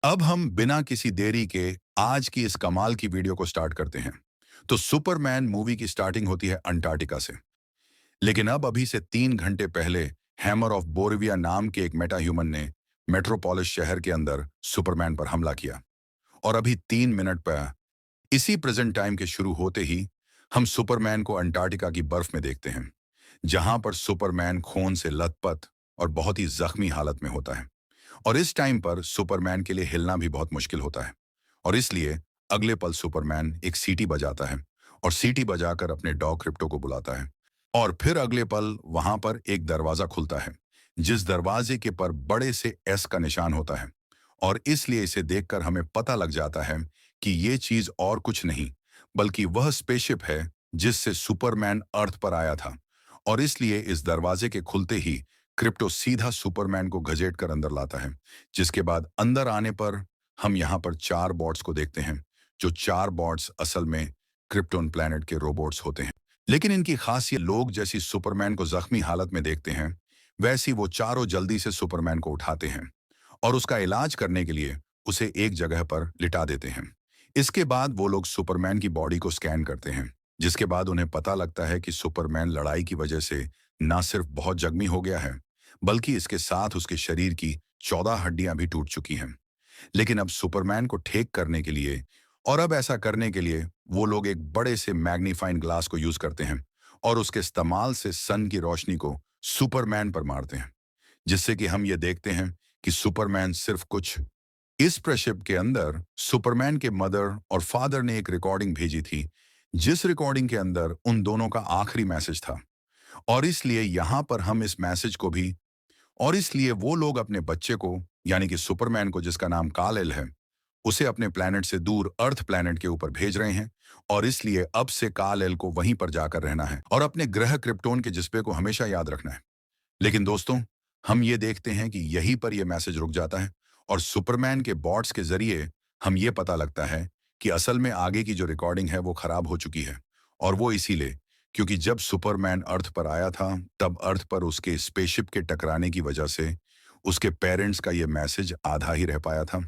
अब हम बिना किसी देरी के आज की इस कमाल की वीडियो को स्टार्ट करते हैं। तो सुपरमैन मूवी की स्टार्टिंग होती है अंटार्कटिका से। लेकिन अब अभी से 3 घंटे पहले हैमर ऑफ बोरविया नाम के एक मेटा ह्यूमन ने मेट्रोपोलिस शहर के अंदर सुपरमैन पर हमला किया। और अभी 3 मिनट पर इसी प्रेजेंट टाइम के शुरू होते ही हम सुपरमैन को अंटार्कटिका की बर्फ में देखते हैं, जहां पर सुपरमैन खून से लथपथ और बहुत ही जख्मी हालत में होता है। और इस टाइम पर सुपरमैन के लिए हिलना भी बहुत मुश्किल होता है। और इसलिए अगले पल सुपरमैन एक सीटी बजाता है और सीटी बजाकर अपने डॉग क्रिप्टो को बुलाता है। और फिर अगले पल वहां पर एक दरवाजा खुलता है, जिस दरवाजे के पर बड़े से एस का निशान होता है। और इसलिए इसे देखकर हमें पता लग जाता है कि ये चीज और कुछ नहीं बल्कि वह स्पेसशिप है जिससे सुपरमैन अर्थ पर आया था। और इसलिए इस दरवाजे के खुलते ही क्रिप्टो सीधा सुपरमैन को घसीट कर अंदर लाता है, जिसके बाद अंदर आने पर हम यहाँ पर 4 बॉट्स को देखते हैं, जो 4 बॉट्स असल में क्रिप्टोन प्लैनेट के रोबोट्स होते हैं। लेकिन इनकी खासियत, लोग जैसी सुपरमैन को जख्मी हालत में देखते हैं, वैसी वो चारों जल्दी से सुपरमैन को उठाते हैं और उसका इलाज करने के लिए उसे एक जगह पर लिटा देते हैं। इसके बाद वो लोग सुपरमैन की बॉडी को स्कैन करते हैं, जिसके बाद उन्हें पता लगता है कि सुपरमैन लड़ाई की वजह से ना सिर्फ बहुत जख्मी हो गया है, बल्कि इसके साथ उसके शरीर की 14 हड्डियां भी टूट चुकी हैं। लेकिन अब सुपरमैन को ठीक करने के लिए, और अब ऐसा करने के लिए वो लोग एक बड़े से मैग्नीफाइंग ग्लास को यूज करते हैं और उसके इस्तेमाल से सन की रोशनी को सुपरमैन पर मारते हैं, जिससे कि हम ये देखते हैं कि सुपरमैन सिर्फ कुछ। इस प्रशिप के अंदर सुपरमैन के मदर और फादर ने एक रिकॉर्डिंग भेजी थी, जिस रिकॉर्डिंग के अंदर उन दोनों का आखिरी मैसेज था। और इसलिए यहां पर हम इस मैसेज को भी, और इसलिए वो लोग अपने बच्चे को, यानी कि सुपरमैन को जिसका नाम काल-एल है, उसे अपने प्लैनेट से दूर अर्थ प्लैनेट के ऊपर भेज रहे हैं। और इसलिए अब से काल-एल को वहीं पर जाकर रहना है और अपने ग्रह क्रिप्टोन के जिस्पे को हमेशा याद रखना है। लेकिन दोस्तों, हम ये देखते हैं कि यहीं पर यह मैसेज रुक जाता है और सुपरमैन के बॉट्स के जरिए हम ये पता लगता है कि असल में आगे की जो रिकॉर्डिंग है वो खराब हो चुकी है। और वो इसीलिए क्योंकि जब सुपरमैन अर्थ पर आया था, तब अर्थ पर उसके स्पेसशिप के टकराने की वजह से उसके पेरेंट्स का ये मैसेज आधा ही रह पाया था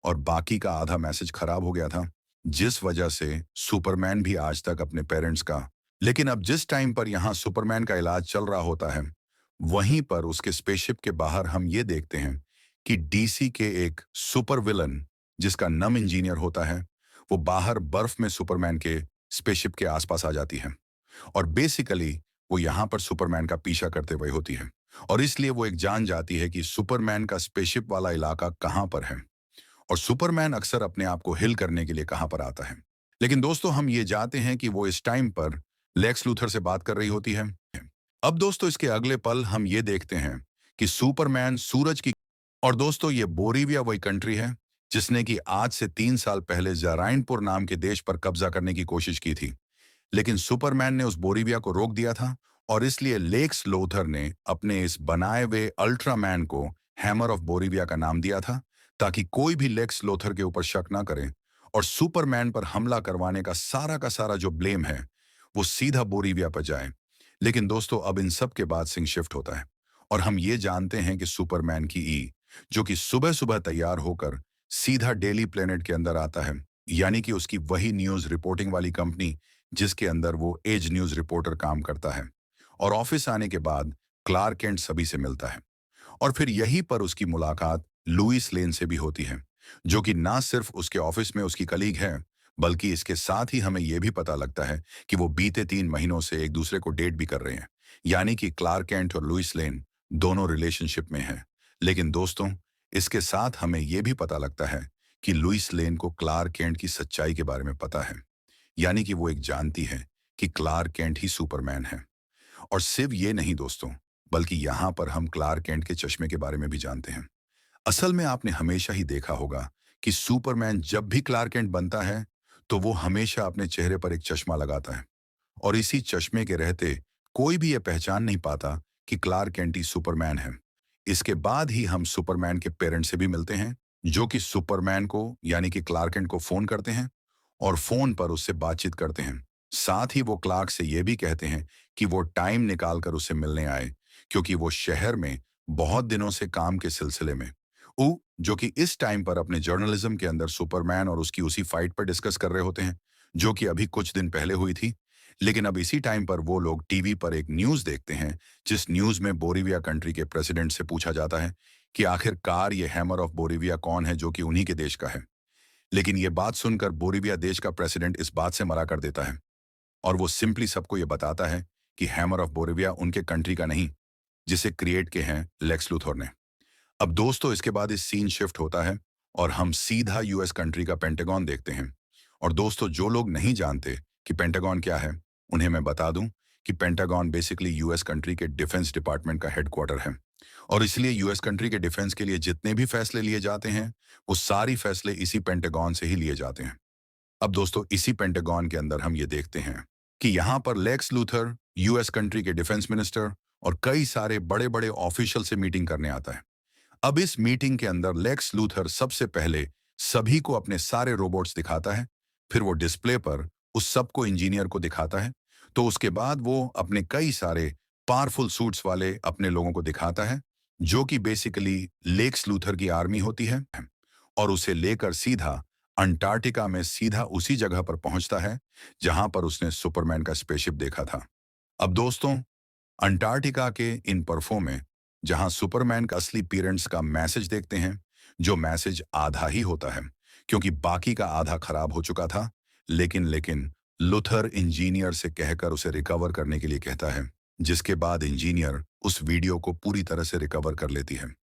और बाकी का आधा मैसेज खराब हो गया था, जिस वजह से सुपरमैन भी आज तक अपने पेरेंट्स का। लेकिन अब जिस टाइम पर यहाँ सुपरमैन का इलाज चल रहा होता है, वहीं पर उसके स्पेसशिप के बाहर हम ये देखते हैं कि डीसी के एक सुपर विलन, जिसका नम इंजीनियर होता है, वो बाहर बर्फ में सुपरमैन के स्पेसशिप के आसपास आ जाती है। और बेसिकली वो यहाँ पर सुपरमैन का पीछा करते हुए होती है। और इसलिए वो एक जान जाती है कि सुपरमैन का स्पेसशिप वाला इलाका कहाँ पर है और सुपरमैन अक्सर अपने आप को हिल करने के लिए कहाँ पर आता है। लेकिन दोस्तों, हम ये जानते हैं कि वो इस टाइम पर लेक्स लूथर से बात कर रही होती है। अब दोस्तों, इसके अगले पल हम ये देखते हैं कि सुपरमैन सूरज की। और दोस्तों, ये बोरीविया वही कंट्री है जिसने कि आज से 3 साल पहले जराइनपुर नाम के देश पर कब्जा करने की कोशिश की थी। लेकिन सुपरमैन ने उस बोरीविया को रोक दिया था और इसलिए लेक्स लोथर ने अपने इस बनाए हुए अल्ट्रामैन को हैमर ऑफ बोरीविया का नाम दिया था, ताकि कोई भी लेक्स लोथर के ऊपर शक ना करे और सुपरमैन पर हमला करवाने का सारा जो ब्लेम है वो सीधा बोरीविया पर जाए। लेकिन दोस्तों, अब इन सब के बाद सिंह शिफ्ट होता है और हम ये जानते हैं कि सुपरमैन की जो कि सुबह सुबह तैयार होकर सीधा डेली प्लेनेट के अंदर आता है, यानी कि उसकी वही न्यूज रिपोर्टिंग वाली कंपनी जिसके अंदर वो एज न्यूज रिपोर्टर काम करता है। और ऑफिस आने के बाद क्लार्क केंट सभी से मिलता है और फिर यहीं पर उसकी मुलाकात लुइस लेन से भी होती है, जो कि ना सिर्फ उसके ऑफिस में उसकी कलीग है, बल्कि इसके साथ ही हमें यह भी पता लगता है कि वो बीते 3 महीनों से एक दूसरे को डेट भी कर रहे हैं, यानी कि क्लार्क केंट और लुइस लेन दोनों रिलेशनशिप में हैं। लेकिन दोस्तों, इसके साथ हमें यह भी पता लगता है कि लुइस लेन को क्लार्क केंट की सच्चाई के बारे में पता है, यानी कि वो एक जानती है कि क्लार्क केंट ही सुपरमैन है। और सिर्फ ये नहीं दोस्तों, बल्कि यहाँ पर हम क्लार्क केंट के चश्मे के बारे में भी जानते हैं। असल में आपने हमेशा ही देखा होगा कि सुपरमैन जब भी क्लार्क केंट बनता है, तो वो हमेशा अपने चेहरे पर एक चश्मा लगाता है और इसी चश्मे के रहते कोई भी ये पहचान नहीं पाता कि क्लार्क केंट ही सुपरमैन है। इसके बाद ही हम सुपरमैन के पेरेंट्स से भी मिलते हैं, जो कि सुपरमैन को, यानी कि क्लार्क केंट को फोन करते हैं और फोन पर उससे बातचीत करते हैं। साथ ही वो क्लार्क से ये भी कहते हैं कि वो टाइम निकाल कर उससे मिलने आए, क्योंकि वो शहर में बहुत दिनों से काम के सिलसिले में जो कि इस टाइम पर अपने जर्नलिज्म के अंदर सुपरमैन और उसकी उसी फाइट पर डिस्कस कर रहे होते हैं, जो कि अभी कुछ दिन पहले हुई थी। लेकिन अब इसी टाइम पर वो लोग टीवी पर एक न्यूज़ देखते हैं, जिस न्यूज़ में बोरीविया कंट्री के प्रेसिडेंट से पूछा जाता है कि आखिरकार ये हैमर ऑफ बोरीविया कौन है, जो कि उन्हीं के देश का है। लेकिन ये बात सुनकर बोरीविया देश का प्रेसिडेंट इस बात से मना कर देता है और वो सिंपली सबको ये बताता है कि हैमर ऑफ बोरीविया उनके कंट्री का नहीं, जिसे क्रिएट किए हैं लेक्स लूथर ने। अब दोस्तों, इसके बाद इस सीन शिफ्ट होता है और हम सीधा यूएस कंट्री का पेंटागन देखते हैं। और दोस्तों, जो लोग नहीं जानते कि पेंटागन क्या है, उन्हें मैं बता दूं कि पेंटागन बेसिकली यूएस कंट्री के डिफेंस डिपार्टमेंट का हेडक्वार्टर है। और इसलिए यूएस कंट्री के डिफेंस के लिए जितने भी फैसले लिए जाते हैं, वो सारी फैसले इसी पेंटागन से ही लिए जाते हैं। अब दोस्तों, इसी पेंटागन के अंदर हम ये देखते हैं कि यहाँ पर लेक्स लूथर यूएस कंट्री के डिफेंस मिनिस्टर और कई सारे बड़े बड़े ऑफिशियल से मीटिंग करने आता है। अब इस मीटिंग के अंदर लेक्स लूथर सबसे पहले सभी को अपने सारे रोबोट्स दिखाता है। फिर वो डिस्प्ले पर उस सबको इंजीनियर को दिखाता है। तो उसके बाद वो अपने कई सारे पावरफुल सूट्स वाले अपने लोगों को दिखाता है, जो कि बेसिकली लेक्स लूथर की आर्मी होती है। और उसे लेकर सीधा अंटार्कटिका में सीधा उसी जगह पर पहुंचता है जहां पर उसने सुपरमैन का स्पेसशिप देखा था। अब दोस्तों, अंटार्कटिका के इन बर्फों में जहां सुपरमैन का असली पेरेंट्स का मैसेज देखते हैं, जो मैसेज आधा ही होता है क्योंकि बाकी का आधा खराब हो चुका था। लेकिन लुथर इंजीनियर से कहकर उसे रिकवर करने के लिए कहता है, जिसके बाद इंजीनियर उस वीडियो को पूरी तरह से रिकवर कर लेती है।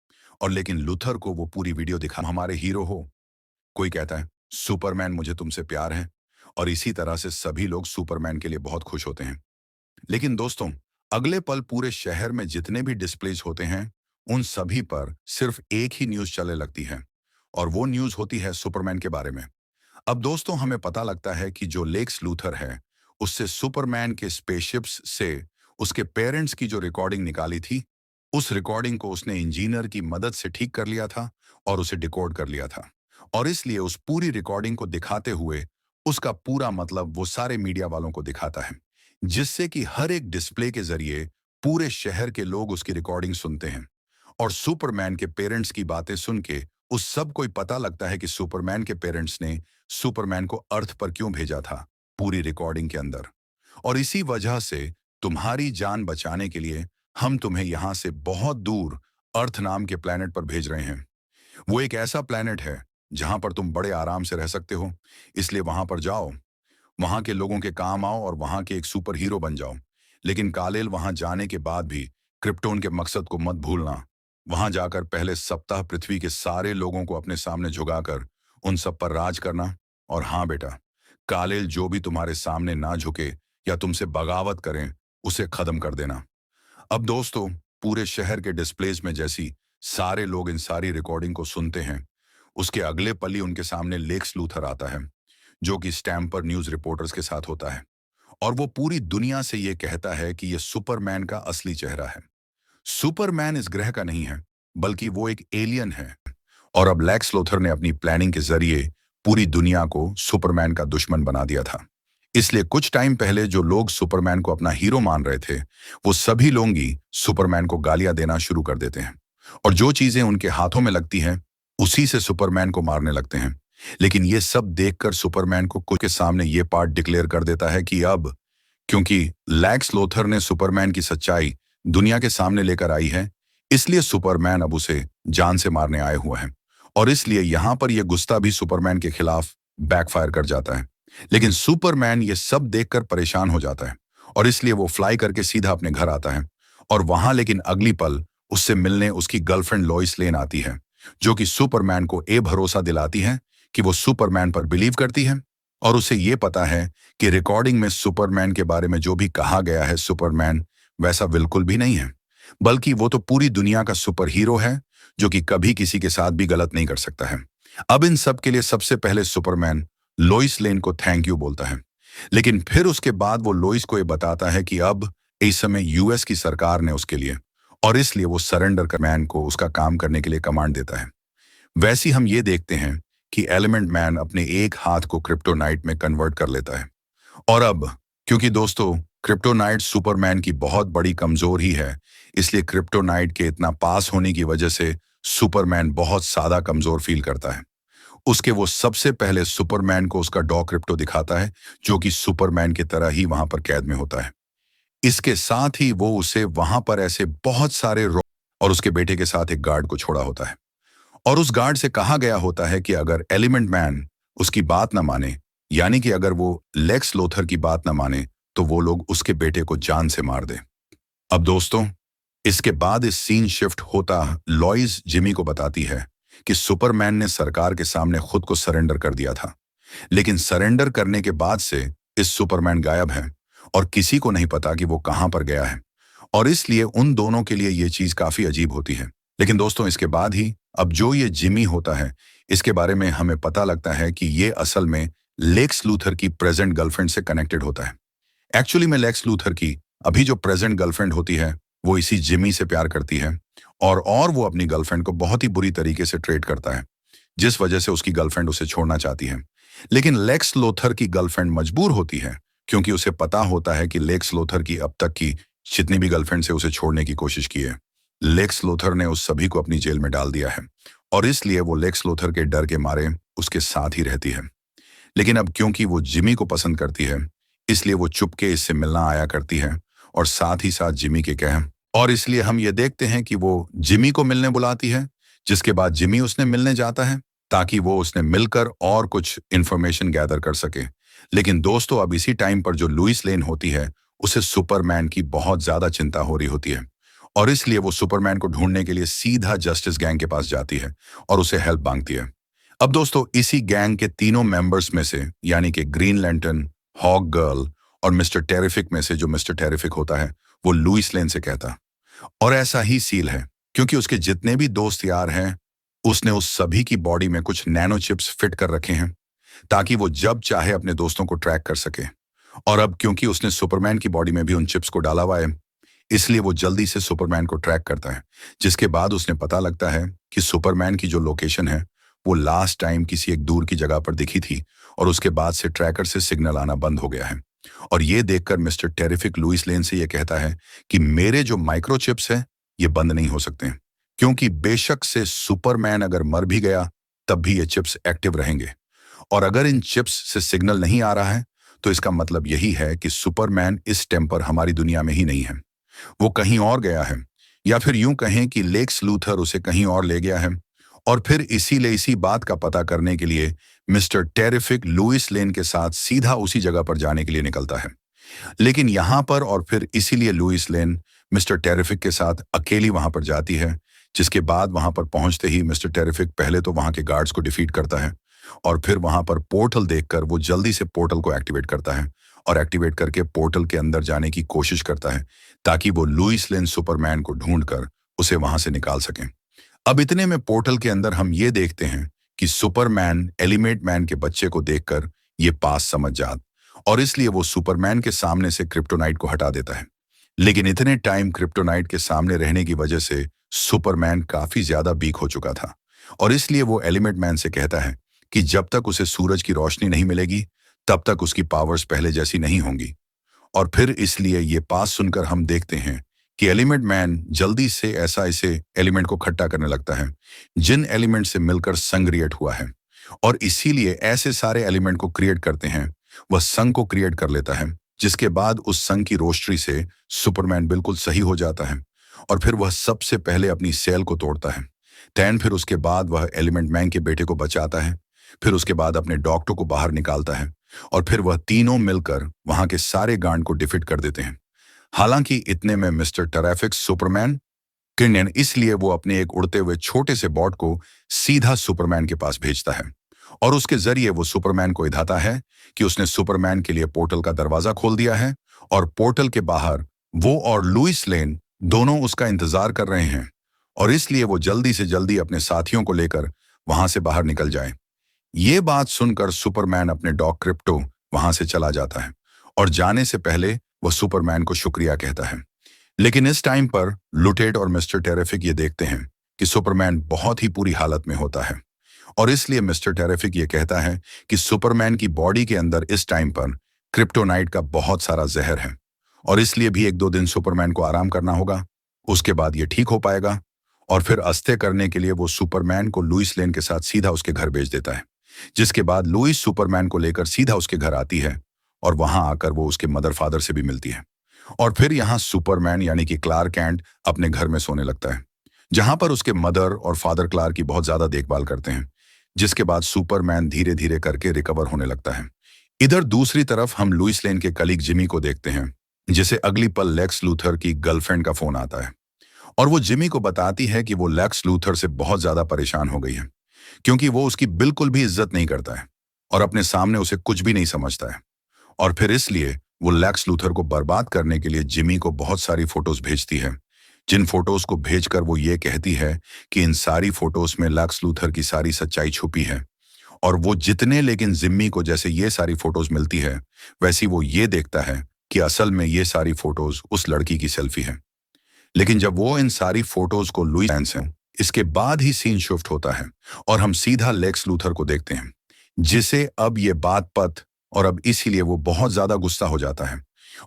और लेकिन लुथर को वो पूरी वीडियो दिखा, हमारे हीरो हो। कोई कहता है, सुपरमैन मुझे तुमसे प्यार है। और इसी तरह से सभी लोग सुपरमैन के लिए बहुत खुश होते हैं। लेकिन दोस्तों, अगले पल पूरे शहर में जितने भी डिस्प्लेज होते हैं, उन सभी पर सिर्फ एक ही न्यूज चलने लगती है और वो न्यूज होती है सुपरमैन के बारे में। अब दोस्तों, हमें पता लगता है कि जो लेक्स लूथर है, उससे सुपरमैन के स्पेसशिप्स से उसके पेरेंट्स की जो रिकॉर्डिंग निकाली थी, उस रिकॉर्डिंग को उसने इंजीनियर की मदद से ठीक कर लिया था और उसे डिकोड कर लिया था। और इसलिए उस पूरी रिकॉर्डिंग को दिखाते हुए उसका पूरा मतलब वो सारे मीडिया वालों को दिखाता है, जिससे कि हर एक डिस्प्ले के जरिए पूरे शहर के लोग उसकी रिकॉर्डिंग सुनते हैं। और सुपरमैन के पेरेंट्स की बातें सुन के उस सब को ही पता लगता है कि सुपरमैन के पेरेंट्स ने सुपरमैन को अर्थ पर क्यों भेजा था पूरी रिकॉर्डिंग के अंदर। और इसी वजह से तुम्हारी जान बचाने के लिए हम तुम्हें यहां से बहुत दूर अर्थ नाम के प्लेनेट पर भेज रहे हैं। वो एक ऐसा प्लेनेट है जहां पर तुम बड़े आराम से रह सकते हो, इसलिए वहां पर जाओ, वहां के लोगों के काम आओ और वहां के एक सुपर हीरो बन जाओ। लेकिन कालेल, वहां जाने के बाद भी क्रिप्टोन के मकसद को मत भूलना। वहां जाकर पहले सप्ताह पृथ्वी के सारे लोगों को अपने सामने झुकाकर उन सब पर राज करना। और हाँ बेटा, कालेल जो भी तुम्हारे सामने ना झुके या तुमसे बगावत करें, उसे खत्म कर देना। अब दोस्तों, पूरे शहर के डिस्प्लेज में जैसी सारे लोग इन सारी रिकॉर्डिंग को सुनते हैं, उसके अगले पल ही उनके सामने लेक्स लूथर आता है, जो कि स्टैम्प पर न्यूज रिपोर्टर्स के साथ होता है। और वो पूरी दुनिया से ये कहता है कि ये सुपरमैन का असली चेहरा है। सुपरमैन इस ग्रह का नहीं है, बल्कि वो एक एलियन है। और अब लेक्स लूथर ने अपनी प्लानिंग के जरिए पूरी दुनिया को सुपरमैन का दुश्मन बना दिया था। इसलिए कुछ टाइम पहले जो लोग सुपरमैन को अपना हीरो मान रहे थे, वो सभी लोग ही सुपरमैन को गालियां देना शुरू कर देते हैं। और जो चीजें उनके हाथों में लगती हैं, उसी से सुपरमैन को मारने लगते हैं। लेकिन ये सब देखकर सुपरमैन को कुछ के सामने ये पार्ट डिक्लेयर कर देता है कि अब, क्योंकि लेक्स लूथर ने सुपरमैन की सच्चाई दुनिया के सामने लेकर आई है, इसलिए सुपरमैन अब उसे जान से मारने आए हुए हैं। और इसलिए यहां पर यह गुस्सा भी सुपरमैन के खिलाफ बैकफायर कर जाता है। लेकिन सुपरमैन ये सब देखकर परेशान हो जाता है और इसलिए वो फ्लाई करके सीधा अपने घर आता है। और वहां लेकिन अगली पल उससे मिलने उसकी गर्लफ्रेंड लॉइस लेन आती है, जो कि सुपरमैन को ये भरोसा दिलाती है कि वो सुपरमैन पर बिलीव करती है। और उसे ये पता है कि रिकॉर्डिंग में सुपरमैन के बारे में जो भी कहा गया है, सुपरमैन वैसा बिल्कुल भी नहीं है, बल्कि वो तो पूरी दुनिया का सुपर हीरो है, जो कि कभी किसी के साथ भी गलत नहीं कर सकता है। अब इन सब के लिए सबसे पहले सुपरमैन लोइस लेन को थैंक यू बोलता है। लेकिन फिर उसके बाद वो लोइस को ये बताता है कि अब इस समय यूएस की सरकार ने उसके लिए, और इसलिए वो सरेंडर कर मैन को उसका काम करने के लिए कमांड देता है। वैसे हम ये देखते हैं कि एलिमेंट मैन अपने एक हाथ को क्रिप्टोनाइट में कन्वर्ट कर लेता है। और अब क्योंकि दोस्तों क्रिप्टोनाइट सुपरमैन की बहुत बड़ी कमजोर ही है, इसलिए क्रिप्टोनाइट के इतना पास होने की वजह से सुपरमैन बहुत सादा कमजोर फील करता है। उसके वो सबसे पहले सुपरमैन को उसका डॉग क्रिप्टो दिखाता है, जो कि सुपरमैन की तरह ही वहां पर कैद में होता है। इसके साथ ही वो उसे वहां पर ऐसे बहुत सारे और उसके बेटे के साथ एक गार्ड को छोड़ा होता है। और उस गार्ड से कहा गया होता है कि अगर एलिमेंट मैन उसकी बात ना माने, यानी कि अगर वो लेक्स लोथर की बात ना माने, तो वो लोग उसके बेटे को जान से मार दे। अब दोस्तों, इसके बाद इस सीन शिफ्ट होता लॉइस जिमी को बताती है कि सुपरमैन ने सरकार के सामने खुद को सरेंडर कर दिया था, लेकिन सरेंडर करने के बाद से इस सुपरमैन गायब है और किसी को नहीं पता कि वो कहां पर गया है। और इसलिए उन दोनों के लिए ये चीज काफी अजीब होती है। लेकिन दोस्तों, इसके बाद ही अब जो ये जिमी होता है, इसके बारे में हमें पता लगता है कि ये असल में लेक्स लूथर की प्रेजेंट गर्लफ्रेंड से कनेक्टेड होता है। एक्चुअली में लेक्स लूथर की अभी जो प्रेजेंट गर्लफ्रेंड होती है, वो इसी जिमी से प्यार करती है और वो अपनी गर्लफ्रेंड को बहुत ही बुरी तरीके से ट्रीट करता है, जिस वजह से उसकी गर्लफ्रेंड उसे छोड़ना चाहती है। लेकिन लेक्स लोथर की गर्लफ्रेंड मजबूर होती है, क्योंकि उसे पता होता है कि लेक्स लोथर की अब तक की जितनी भी गर्लफ्रेंड से उसे छोड़ने की कोशिश की है, लेक्स लोथर ने उस सभी को अपनी जेल में डाल दिया है और इसलिए वो लेक्स लोथर के डर के मारे उसके साथ ही रहती है। लेकिन अब क्योंकि वो जिमी को पसंद करती है, इसलिए वो चुपके इससे मिलना आया करती है और साथ ही साथ जिमी के कह और इसलिए हम ये देखते हैं कि वो जिमी को मिलने बुलाती है, जिसके बाद जिमी उसने मिलने जाता है ताकि वो उसने मिलकर और कुछ इंफॉर्मेशन गैदर कर सके। लेकिन दोस्तों, अब इसी टाइम पर जो लुइस लेन होती है, उसे सुपरमैन की बहुत ज्यादा चिंता हो रही होती है और इसलिए वो सुपरमैन को ढूंढने के लिए सीधा जस्टिस गैंग के पास जाती है और उसे हेल्प मांगती है। अब दोस्तों, इसी गैंग के तीनों मेंबर्स में से, यानी कि ग्रीन लैंटर्न, हॉक गर्ल और मिस्टर टेरिफिक में से जो मिस्टर टेरिफिक होता है, वो लुइस लेन से कहता और ऐसा ही सील है, क्योंकि उसके जितने भी दोस्त यार हैं, उसने उस सभी की बॉडी में कुछ नैनो चिप्स फिट कर रखे हैं ताकि वो जब चाहे अपने दोस्तों को ट्रैक कर सके। और अब क्योंकि उसने सुपरमैन की बॉडी में भी उन चिप्स को डाला हुआ है, इसलिए वो जल्दी से सुपरमैन को ट्रैक करता है, जिसके बाद उसने पता लगता है कि सुपरमैन की जो लोकेशन है, वो लास्ट टाइम किसी एक दूर की जगह पर दिखी थी और उसके बाद से ट्रैकर से सिग्नल आना बंद हो गया है। और ये देखकर मिस्टर टेरिफिक लुइस लेन से ये कहता है कि मेरे जो माइक्रोचिप्स हैं, ये बंद नहीं हो सकते, क्योंकि बेशक से सुपरमैन अगर मर भी गया, तब भी ये चिप्स एक्टिव रहेंगे। और अगर इन चिप्स से सिग्नल नहीं आ रहा है, तो इसका मतलब यही है कि सुपरमैन इस टेम्पर हमारी दुनिया में ही नहीं है, वो कहीं और गया है, या फिर यूं कहें कि लेक्स लूथर उसे कहीं और ले गया है। और फिर इसीलिए इसी बात का पता करने के लिए मिस्टर टेरिफिक लुइस लेन के साथ सीधा उसी जगह पर जाने के लिए निकलता है। लेकिन यहाँ पर और फिर इसीलिए लुइस लेन मिस्टर टेरिफिक के साथ अकेली वहां पर जाती है, जिसके बाद वहां पर पहुंचते ही मिस्टर टेरिफिक पहले तो वहां के गार्ड्स को डिफीट करता है और फिर वहां पर पोर्टल देखकर वो जल्दी से पोर्टल को एक्टिवेट करता है और एक्टिवेट करके पोर्टल के अंदर जाने की कोशिश करता है ताकि वो लुइस लेन सुपरमैन को ढूंढकर उसे वहां से निकाल सकें। अब इतने में पोर्टल के अंदर हम ये देखते हैं कि सुपरमैन एलिमेंट मैन के बच्चे को देखकर ये पास समझ जात और इसलिए वो सुपरमैन के सामने से क्रिप्टोनाइट को हटा देता है। लेकिन इतने टाइम क्रिप्टोनाइट के सामने रहने की वजह से सुपरमैन काफी ज्यादा वीक हो चुका था और इसलिए वो एलिमेंट मैन से कहता है कि जब तक उसे सूरज की रोशनी नहीं मिलेगी, तब तक उसकी पावर्स पहले जैसी नहीं होंगी। और फिर इसलिए ये पास सुनकर हम देखते हैं कि एलिमेंट मैन जल्दी से ऐसा इसे एलिमेंट को इकट्ठा करने लगता है जिन एलिमेंट से मिलकर संग क्रिएट हुआ है, और इसीलिए ऐसे सारे एलिमेंट को क्रिएट करते हैं, वह संग को क्रिएट कर लेता है, जिसके बाद उस संग की रोशनी से सुपरमैन बिल्कुल सही हो जाता है और फिर वह सबसे पहले अपनी सेल को तोड़ता है। फिर उसके बाद वह एलिमेंट मैन के बेटे को बचाता है, फिर उसके बाद अपने डॉक्टर को बाहर निकालता है और फिर वह तीनों मिलकर वहां के सारे गांड को डिफीट कर देते हैं। हालांकि इतने में मिस्टर टेरिफिक सुपरमैन किर्नियन, इसलिए वो अपने एक उड़ते हुए छोटे से बॉट को सीधा सुपरमैन के पास भेजता है और उसके जरिए वो सुपरमैन को इधाता है कि उसने सुपरमैन के लिए पोर्टल का दरवाजा खोल दिया है और पोर्टल के बाहर वो और लुइस लेन दोनों उसका इंतजार कर रहे हैं और इसलिए वो जल्दी से जल्दी अपने साथियों को लेकर वहां से बाहर निकल जाए। ये बात सुनकर सुपरमैन अपने डॉग क्रिप्टो वहां से चला जाता है और जाने से पहले वह सुपरमैन को शुक्रिया कहता है। लेकिन इस टाइम पर लुटेड और मिस्टर टेरिफिक ये देखते हैं कि सुपरमैन बहुत ही बुरी हालत में होता है और इसलिए मिस्टर टेरिफिक ये कहता है कि सुपरमैन की बॉडी के अंदर इस टाइम पर क्रिप्टोनाइट का बहुत सारा जहर है और इसलिए भी 1-2 दिन सुपरमैन को आराम करना होगा, उसके बाद ये ठीक हो पाएगा और फिर अस्ते करने के लिए वो सुपरमैन को लुइस लेन के साथ सीधा उसके घर भेज देता है, जिसके बाद लुइस सुपरमैन को लेकर सीधा उसके घर आती है और वहां आकर वो उसके मदर फादर से भी मिलती है। और फिर यहाँ सुपरमैन यानी कि क्लार्क कैंट अपने घर में सोने लगता है, जहां पर उसके मदर और फादर क्लार्क की बहुत ज्यादा देखभाल करते हैं, जिसके बाद सुपरमैन धीरे धीरे करके रिकवर होने लगता है। इधर दूसरी तरफ हम लुइस लेन के कलीग जिमी को देखते हैं, जिसे अगली पल लेक्स लूथर की गर्लफ्रेंड का फोन आता है और वो जिमी को बताती है कि वो लेक्स लूथर से बहुत ज्यादा परेशान हो गई है, क्योंकि वो उसकी बिल्कुल भी इज्जत नहीं करता है और अपने सामने उसे कुछ भी नहीं समझता है। और फिर इसलिए वो लेक्स लूथर को बर्बाद करने के लिए जिमी को बहुत सारी फोटोज भेजती है, जिन फोटोज को भेजकर वो ये कहती है कि इन सारी फोटोज में लेक्स लूथर की सारी सच्चाई छुपी है। और वो जितने लेकिन जिम्मी को जैसे ये सारी फोटोज मिलती है, वैसी वो ये देखता है कि असल में ये सारी फोटोज उस लड़की की सेल्फी है। लेकिन जब वो इन सारी फोटोज को लुइस लेन से, इसके बाद ही सीन शिफ्ट होता है और हम सीधा लेक्स लूथर को देखते हैं, जिसे अब ये बात पत और अब इसीलिए वो बहुत ज्यादा गुस्सा हो जाता है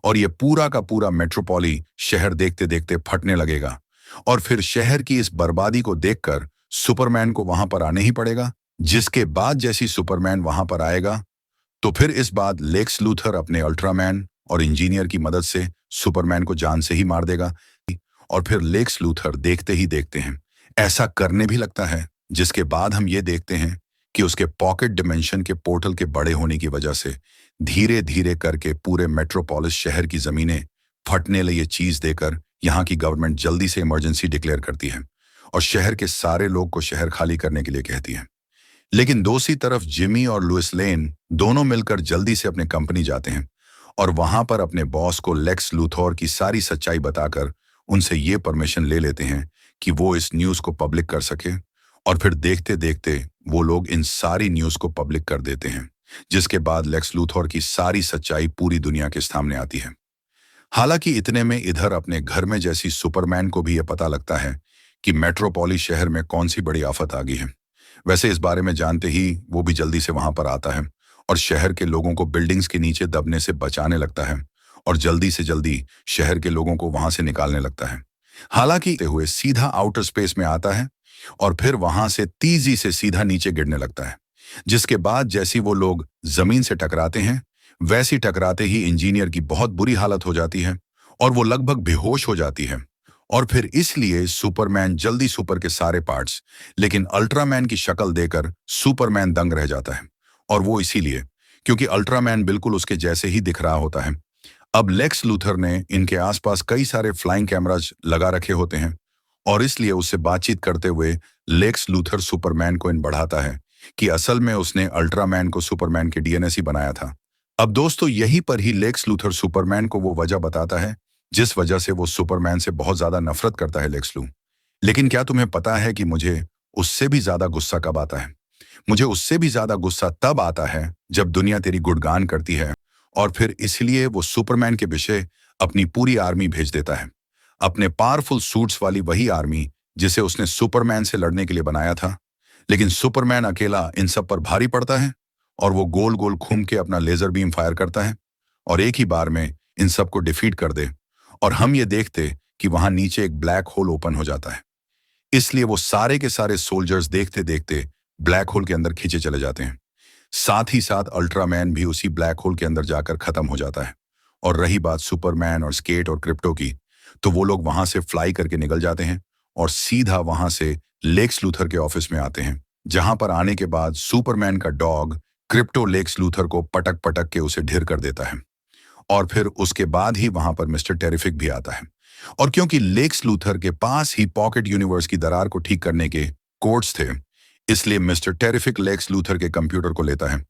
और ये पूरा का पूरा मेट्रोपोली शहर देखते देखते फटने लगेगा। और फिर शहर की इस बर्बादी को देखकर सुपरमैन को वहां पर आने ही पड़ेगा, जिसके बाद जैसी सुपरमैन वहां पर आएगा तो फिर इस बार लेक्स लूथर अपने अल्ट्रामैन और इंजीनियर की मदद से सुपरमैन को जान से ही मार देगा। और फिर लेक्स लूथर देखते ही देखते हैं ऐसा करने भी लगता है, जिसके बाद हम ये देखते हैं कि उसके पॉकेट डिमेंशन के पोर्टल के बड़े होने की वजह से धीरे धीरे करके पूरे मेट्रोपोलिस शहर की जमीनें फटने लगी। ये चीज देकर यहाँ की गवर्नमेंट जल्दी से इमरजेंसी डिक्लेयर करती है और शहर के सारे लोग को शहर खाली करने के लिए कहती है। लेकिन दूसरी तरफ जिमी और लुइस लेन दोनों मिलकर जल्दी से अपने कंपनी जाते हैं और वहां पर अपने बॉस को लेक्स लूथर की सारी सच्चाई बताकर उनसे ये परमिशन ले लेते हैं कि वो इस न्यूज को पब्लिक कर सके। और फिर देखते देखते वो लोग इन सारी न्यूज को पब्लिक कर देते हैं, जिसके बाद लेक्स लूथर की सारी सच्चाई पूरी दुनिया के सामने आती है। हालांकि इतने में इधर अपने घर में जैसी सुपरमैन को भी यह पता लगता है कि मेट्रोपोलिस शहर में कौन सी बड़ी आफत आ गई है। वैसे इस बारे में जानते ही वो भी जल्दी से वहां पर आता है और शहर के लोगों को बिल्डिंग्स के नीचे दबने से बचाने लगता है और जल्दी से जल्दी शहर के लोगों को वहां से निकालने लगता है। हालांकि हुए सीधा आउटर स्पेस में आता है और फिर वहां से तेजी से सीधा नीचे गिरने लगता है, जिसके बाद जैसी वो लोग जमीन से टकराते हैं, वैसी टकराते ही इंजीनियर की बहुत बुरी हालत हो जाती है और वो लगभग बेहोश हो जाती है। और फिर इसलिए सुपरमैन जल्दी सुपर के सारे पार्ट्स लेकिन अल्ट्रामैन की शक्ल देकर सुपरमैन दंग रह जाता है, और वो इसीलिए क्योंकि अल्ट्रामैन बिल्कुल उसके जैसे ही दिख रहा होता है। अब लेक्स लूथर ने इनके आसपास कई सारे फ्लाइंग कैमराज लगा रखे होते हैं और इसलिए उससे बातचीत करते हुए लेक्स लूथर सुपरमैन को इन बढ़ाता है कि असल में उसने अल्ट्रामैन को सुपरमैन के डीएनए से बनाया था। अब दोस्तों यहीं पर ही लेक्स लूथर सुपरमैन को वो वजह बताता है जिस वजह से वो सुपरमैन से बहुत ज्यादा नफरत करता है लेक्स लू। लेकिन क्या तुम्हें पता है कि मुझे उससे भी ज्यादा गुस्सा कब आता है? मुझे उससे भी ज्यादा गुस्सा तब आता है जब दुनिया तेरी गुणगान करती है और फिर इसलिए वो सुपरमैन के विषय अपनी पूरी आर्मी भेज देता है, अपने पावरफुल सूट्स वाली वही आर्मी जिसे उसने सुपरमैन से लड़ने के लिए बनाया था। लेकिन सुपरमैन अकेला इन सब पर भारी पड़ता है और वो गोल गोल घूम के अपना लेजर बीम फायर करता है और एक ही बार में इन सबको डिफीट कर दे। और हम ये देखते कि वहां नीचे एक ब्लैक होल ओपन हो जाता है, इसलिए वो सारे के सारे सोल्जर्स देखते देखते ब्लैक होल के अंदर खींचे चले जाते हैं। साथ ही साथ अल्ट्रामैन भी उसी ब्लैक होल के अंदर जाकर खत्म हो जाता है। और रही बात सुपरमैन और स्केट और क्रिप्टो की, तो वो लोग वहां से फ्लाई करके निकल जाते हैं और सीधा वहां से लेक्स लूथर के ऑफिस में आते हैं, जहां पर आने के बाद सुपरमैन का डॉग क्रिप्टो लेक्स लूथर को पटक पटक के उसे ढेर कर देता है। और फिर उसके बाद ही वहां पर मिस्टर टेरिफिक भी आता है और क्योंकि लेक्स लूथर के पास ही पॉकेट यूनिवर्स की दरार को ठीक करने के कोड्स थे, इसलिए मिस्टर टेरिफिक लेक्स लूथर के कंप्यूटर को लेता है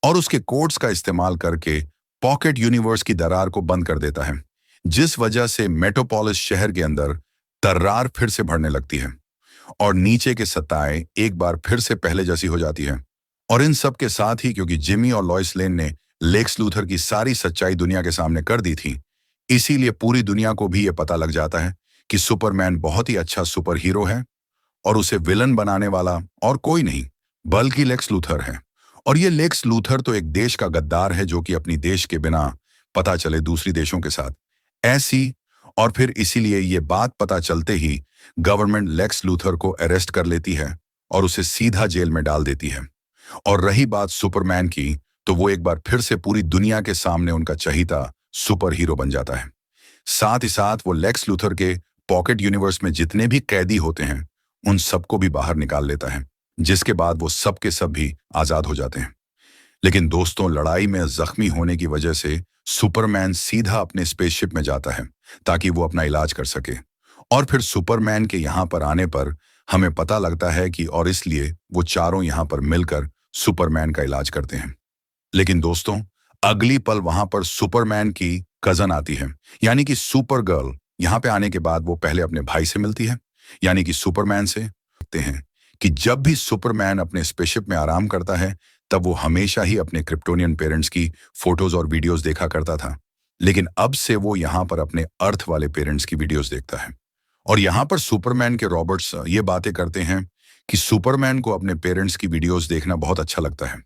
और उसके कोड्स का इस्तेमाल करके पॉकेट यूनिवर्स की दरार को बंद कर देता है, जिस वजह से मेट्रोपोलिस शहर के अंदर दरार फिर से बढ़ने लगती है और नीचे के सत्ताएं एक बार फिर से पहले जैसी हो जाती है। और इन सब के साथ ही क्योंकि जिमी और लॉइस लेन ने लेक्स लूथर की सारी सच्चाई दुनिया के सामने कर दी थी, इसीलिए पूरी दुनिया को भी ये पता लग जाता है कि सुपरमैन बहुत ही अच्छा सुपर हीरो है और उसे विलन बनाने वाला और कोई नहीं बल्कि लेक्स लूथर है। और ये लेक्स लूथर तो एक देश का गद्दार है जो कि अपनी देश के बिना पता चले दूसरी देशों के साथ ऐसी और फिर इसीलिए ये बात पता चलते ही गवर्नमेंट लेक्स लूथर को अरेस्ट कर लेती है और उसे सीधा जेल में डाल देती है। और रही बात सुपरमैन की, तो वो एक बार फिर से पूरी दुनिया के सामने उनका चहीता सुपर हीरो बन जाता है। साथ ही साथ वो लेक्स लूथर के पॉकेट यूनिवर्स में जितने भी कैदी होते हैं उन सबको भी बाहर निकाल लेता है, जिसके बाद वो सब के सब भी आजाद हो जाते हैं। लेकिन दोस्तों, लड़ाई में जख्मी होने की वजह से सुपरमैन सीधा अपने स्पेसशिप में जाता है ताकि वो अपना इलाज कर सके। और फिर सुपरमैन के यहाँ पर आने पर हमें पता लगता है कि और इसलिए वो चारों यहाँ पर मिलकर सुपरमैन का इलाज करते हैं। लेकिन दोस्तों, अगली पल वहां पर सुपरमैन की कजन आती है, यानी कि सुपर गर्ल। यहाँ पे आने के बाद वो पहले अपने भाई से मिलती है, यानी कि सुपरमैन से। देखते हैं कि जब भी सुपरमैन अपने स्पेसशिप में आराम करता है तब वो हमेशा ही अपने क्रिप्टोनियन पेरेंट्स की फोटोज और वीडियोस देखा करता था। लेकिन अब से वो यहाँ पर अपने अर्थ वाले पेरेंट्स की वीडियोस देखता है। और यहाँ पर सुपरमैन के रॉबर्ट्स ये बातें करते हैं कि सुपरमैन को अपने पेरेंट्स की वीडियोस देखना बहुत अच्छा लगता है।